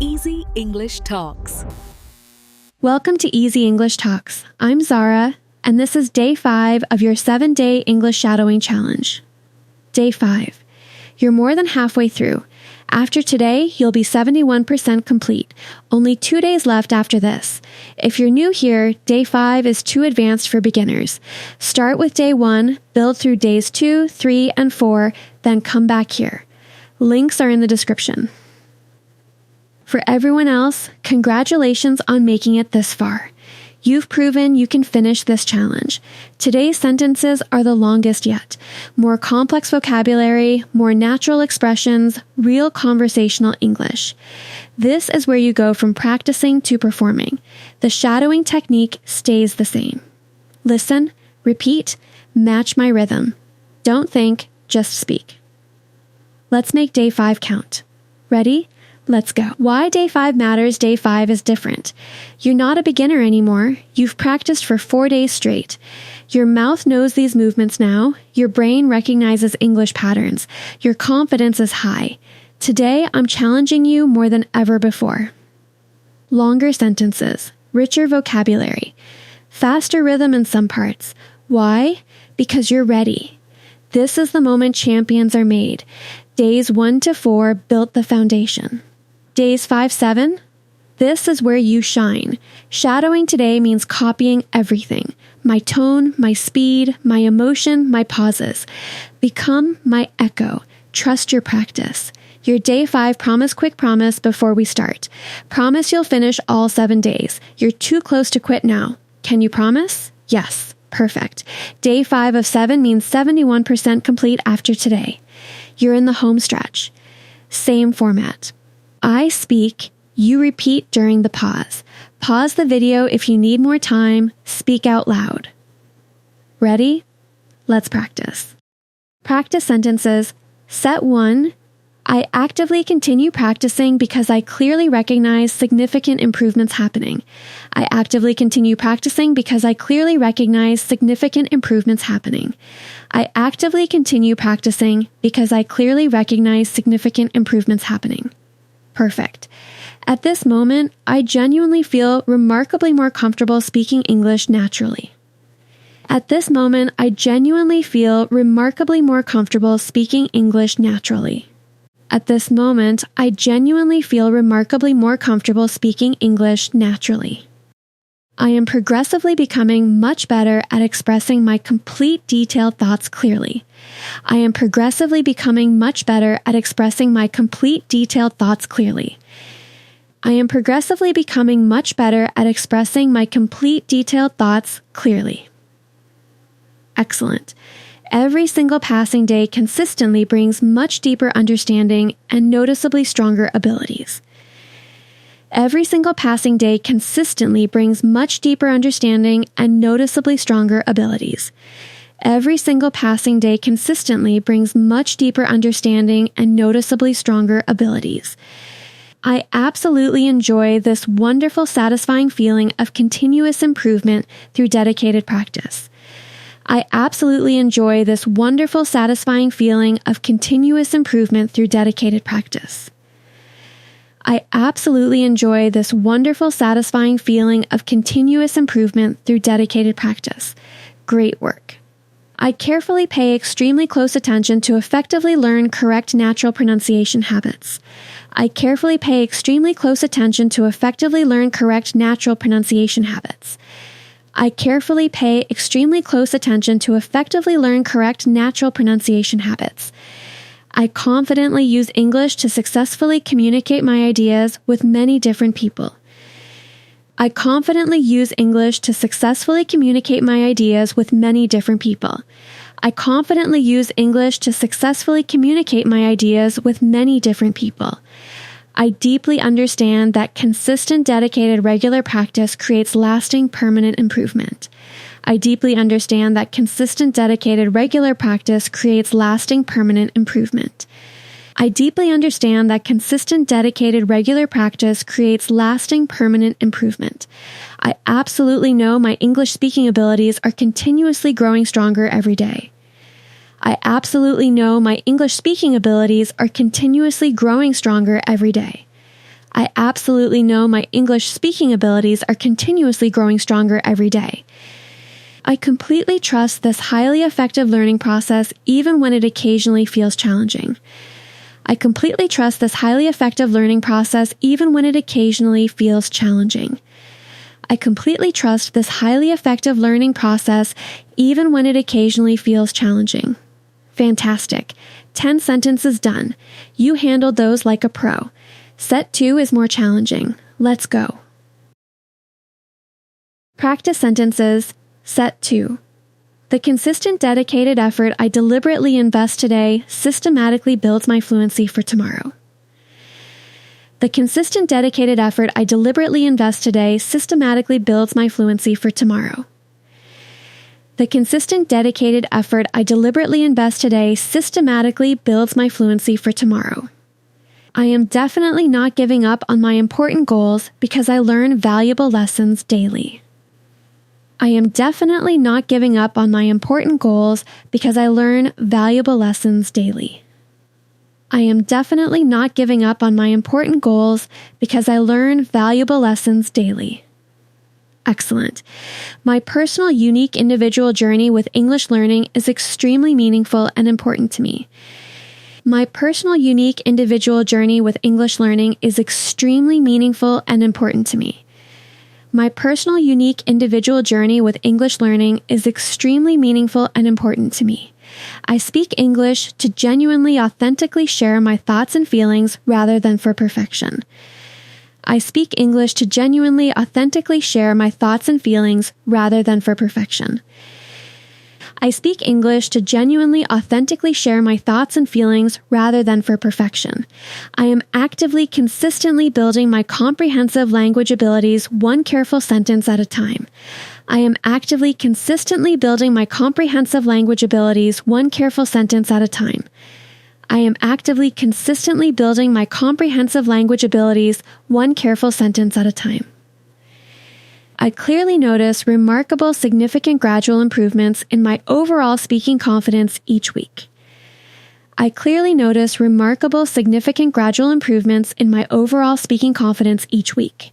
Easy English Talks. Welcome to Easy English Talks. I'm Zara, and this is Day 5 of your 7-day English Shadowing Challenge. Day 5. You're more than halfway through. After today, you'll be 71% complete. Only 2 days left after this. If you're new here, Day 5 is too advanced for beginners. Start with Day 1, build through Days 2, 3, and 4, then come back here. Links are in the description. For everyone else, congratulations on making it this far. You've proven you can finish this challenge. Today's sentences are the longest yet. More complex vocabulary, more natural expressions, real conversational English. This is where you go from practicing to performing. The shadowing technique stays the same. Listen, repeat, match my rhythm. Don't think, just speak. Let's make Day 5 count. Ready? Let's go. Why Day 5 matters. Day 5 is different. You're not a beginner anymore. You've practiced for 4 days straight. Your mouth knows these movements now. Your brain recognizes English patterns. Your confidence is high. Today, I'm challenging you more than ever before. Longer sentences, richer vocabulary, faster rhythm in some parts. Why? Because you're ready. This is the moment champions are made. Days 1 to 4 built the foundation. Days 5-7, this is where you shine. Shadowing today means copying everything. My tone, my speed, my emotion, my pauses. Become my echo. Trust your practice. Your Day 5 promise quick promise before we start. Promise you'll finish all 7 days. You're too close to quit now. Can you promise? Yes. Perfect. Day 5 of 7 means 71% complete after today. You're in the home stretch. Same format. I speak, you repeat during the pause. Pause the video if you need more time. Speak out loud. Ready? Let's practice. Practice sentences. Set 1. I actively continue practicing because I clearly recognize significant improvements happening. I actively continue practicing because I clearly recognize significant improvements happening. I actively continue practicing because I clearly recognize significant improvements happening. Perfect. At this moment, I genuinely feel remarkably more comfortable speaking English naturally. At this moment, I genuinely feel remarkably more comfortable speaking English naturally. At this moment, I genuinely feel remarkably more comfortable speaking English naturally. I am progressively becoming much better at expressing my complete detailed thoughts clearly. I am progressively becoming much better at expressing my complete detailed thoughts clearly. I am progressively becoming much better at expressing my complete detailed thoughts clearly. Excellent. Every single passing day consistently brings much deeper understanding and noticeably stronger abilities. Every single passing day consistently brings much deeper understanding and noticeably stronger abilities. Every single passing day consistently brings much deeper understanding and noticeably stronger abilities. I absolutely enjoy this wonderful, satisfying feeling of continuous improvement through dedicated practice. I absolutely enjoy this wonderful, satisfying feeling of continuous improvement through dedicated practice. I absolutely enjoy this wonderful, satisfying feeling of continuous improvement through dedicated practice. Great work. I carefully pay extremely close attention to effectively learn correct natural pronunciation habits. I carefully pay extremely close attention to effectively learn correct natural pronunciation habits. I carefully pay extremely close attention to effectively learn correct natural pronunciation habits. I confidently use English to successfully communicate my ideas with many different people. I confidently use English to successfully communicate my ideas with many different people. I confidently use English to successfully communicate my ideas with many different people. I deeply understand that consistent, dedicated, regular practice creates lasting, permanent improvement. I deeply understand that consistent, dedicated, regular practice creates lasting, permanent improvement. I deeply understand that consistent, dedicated, regular practice creates lasting, permanent improvement. I absolutely know my English speaking abilities are continuously growing stronger every day. I absolutely know my English speaking abilities are continuously growing stronger every day. I absolutely know my English speaking abilities are continuously growing stronger every day. I completely trust this highly effective learning process even when it occasionally feels challenging. I completely trust this highly effective learning process even when it occasionally feels challenging. I completely trust this highly effective learning process even when it occasionally feels challenging. Fantastic. 10 sentences done. You handled those like a pro. Set 2 is more challenging. Let's go. Practice sentences. Set 2. The consistent, dedicated effort I deliberately invest today systematically builds my fluency for tomorrow. The consistent, dedicated effort I deliberately invest today systematically builds my fluency for tomorrow. The consistent, dedicated effort I deliberately invest today systematically builds my fluency for tomorrow. I am definitely not giving up on my important goals because I learn valuable lessons daily. I am definitely not giving up on my important goals because I learn valuable lessons daily. I am definitely not giving up on my important goals because I learn valuable lessons daily. Excellent. My personal, unique individual journey with English learning is extremely meaningful and important to me. My personal, unique individual journey with English learning is extremely meaningful and important to me. My personal, unique individual journey with English learning is extremely meaningful and important to me. I speak English to genuinely, authentically share my thoughts and feelings rather than for perfection. I speak English to genuinely, authentically share my thoughts and feelings rather than for perfection. I speak English to genuinely, authentically share my thoughts and feelings rather than for perfection. I am actively, consistently building my comprehensive language abilities one careful sentence at a time. I am actively, consistently building my comprehensive language abilities one careful sentence at a time. I am actively, consistently building my comprehensive language abilities one careful sentence at a time. I clearly notice remarkable, significant, gradual improvements in my overall speaking confidence each week. I clearly notice remarkable, significant, gradual improvements in my overall speaking confidence each week.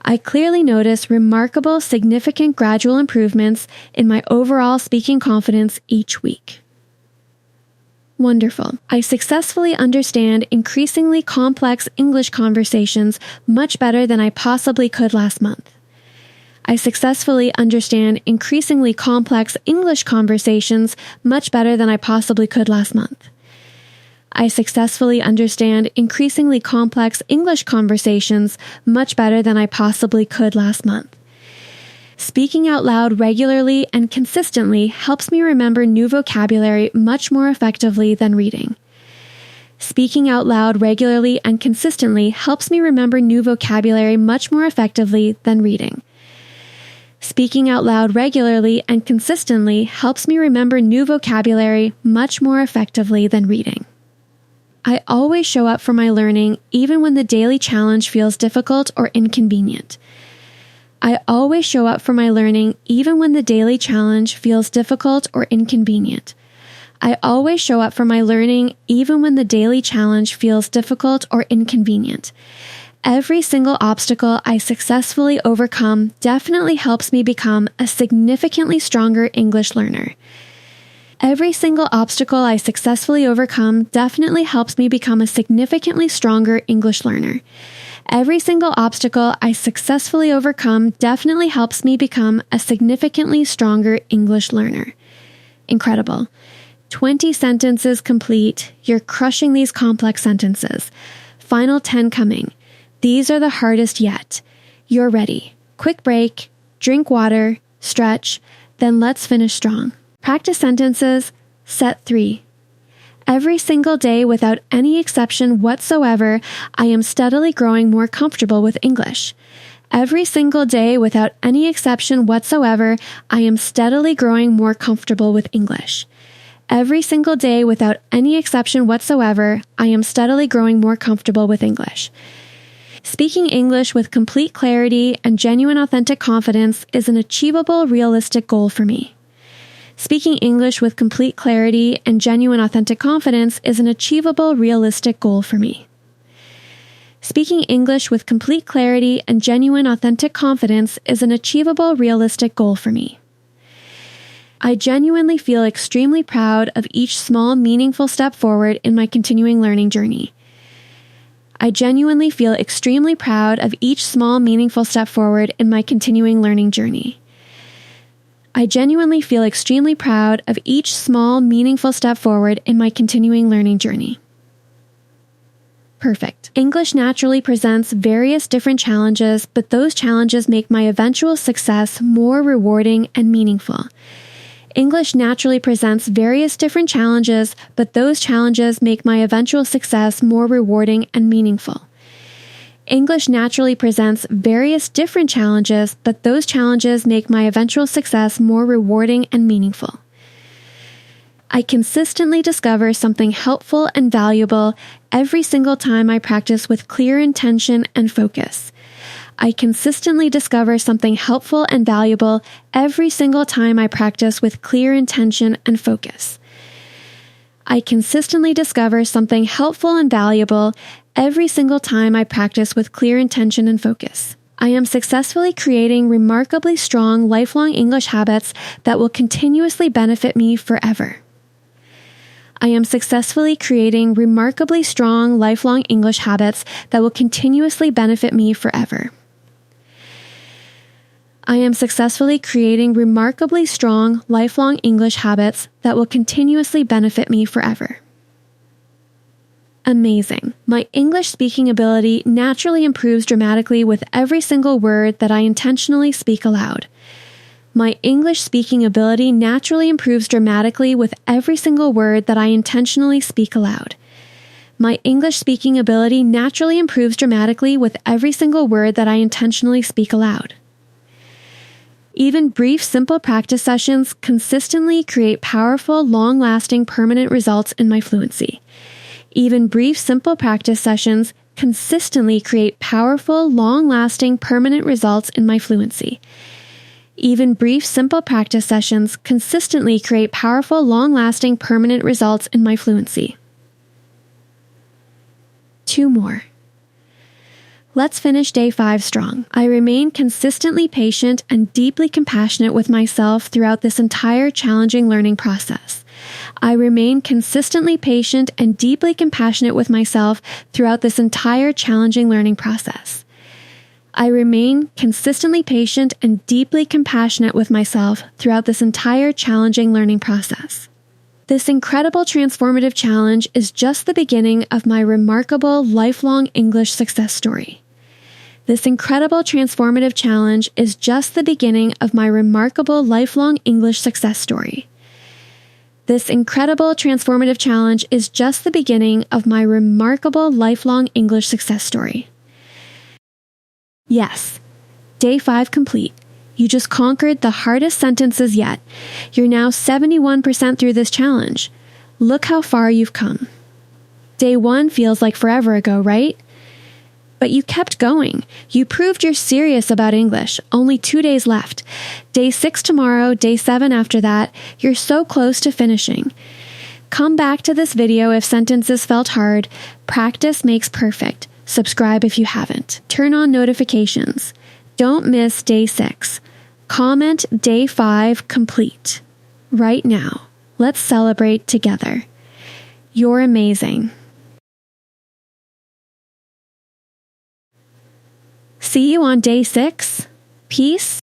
I clearly notice remarkable, significant, gradual improvements in my overall speaking confidence each week. Wonderful. I successfully understand increasingly complex English conversations much better than I possibly could last month. I successfully understand increasingly complex English conversations much better than I possibly could last month. I successfully understand increasingly complex English conversations much better than I possibly could last month. Speaking out loud regularly and consistently helps me remember new vocabulary much more effectively than reading. Speaking out loud regularly and consistently helps me remember new vocabulary much more effectively than reading. Speaking out loud regularly and consistently helps me remember new vocabulary much more effectively than reading. I always show up for my learning even when the daily challenge feels difficult or inconvenient. I always show up for my learning even when the daily challenge feels difficult or inconvenient. I always show up for my learning even when the daily challenge feels difficult or inconvenient. Every single obstacle I successfully overcome definitely helps me become a significantly stronger English learner. Every single obstacle I successfully overcome definitely helps me become a significantly stronger English learner. Every single obstacle I successfully overcome definitely helps me become a significantly stronger English learner. Incredible. 20 sentences complete. You're crushing these complex sentences. Final 10 coming. These are the hardest yet. You're ready. Quick break, drink water, stretch, then let's finish strong. Practice sentences. Set 3. Every single day, without any exception whatsoever, I am steadily growing more comfortable with English. Every single day, without any exception whatsoever, I am steadily growing more comfortable with English. Every single day, without any exception whatsoever, I am steadily growing more comfortable with English. Speaking English with complete clarity and genuine authentic confidence is an achievable, realistic goal for me. Speaking English with complete clarity and genuine authentic confidence is an achievable, realistic goal for me. Speaking English with complete clarity and genuine, authentic confidence is an achievable, realistic goal for me. I genuinely feel extremely proud of each small, meaningful step forward in my continuing learning journey. I genuinely feel extremely proud of each small, meaningful step forward in my continuing learning journey. I genuinely feel extremely proud of each small, meaningful step forward in my continuing learning journey. Perfect. English naturally presents various different challenges, but those challenges make my eventual success more rewarding and meaningful. English naturally presents various different challenges, but those challenges make my eventual success more rewarding and meaningful. English naturally presents various different challenges, but those challenges make my eventual success more rewarding and meaningful. I consistently discover something helpful and valuable every single time I practice with clear intention and focus. I consistently discover something helpful and valuable every single time I practice with clear intention and focus. I consistently discover something helpful and valuable every single time I practice with clear intention and focus. I am successfully creating remarkably strong, lifelong English habits that will continuously benefit me forever. I am successfully creating remarkably strong, lifelong English habits that will continuously benefit me forever. I am successfully creating remarkably strong, lifelong English habits that will continuously benefit me forever. Amazing. My English speaking ability naturally improves dramatically with every single word that I intentionally speak aloud. My English speaking ability naturally improves dramatically with every single word that I intentionally speak aloud. My English speaking ability naturally improves dramatically with every single word that I intentionally speak aloud. Even brief, simple practice sessions consistently create powerful, long-lasting, permanent results in my fluency. Even brief, simple practice sessions consistently create powerful, long-lasting, permanent results in my fluency. Even brief, simple practice sessions consistently create powerful, long-lasting, permanent results in my fluency. 2 more. Let's finish day 5 strong. I remain consistently patient and deeply compassionate with myself throughout this entire challenging learning process. I remain consistently patient and deeply compassionate with myself throughout this entire challenging learning process. I remain consistently patient and deeply compassionate with myself throughout this entire challenging learning process. This incredible transformative challenge is just the beginning of my remarkable lifelong English success story. This incredible transformative challenge is just the beginning of my remarkable lifelong English success story. This incredible transformative challenge is just the beginning of my remarkable lifelong English success story. Yes, day 5 complete. You just conquered the hardest sentences yet. You're now 71% through this challenge. Look how far you've come. Day 1 feels like forever ago, right? But you kept going. You proved you're serious about English. Only 2 days left. Day 6 tomorrow, day 7 after that. You're so close to finishing. Come back to this video if sentences felt hard. Practice makes perfect. Subscribe if you haven't. Turn on notifications. Don't miss day 6. Comment day 5 complete. Right now. Let's celebrate together. You're amazing. See you on day 6. Peace.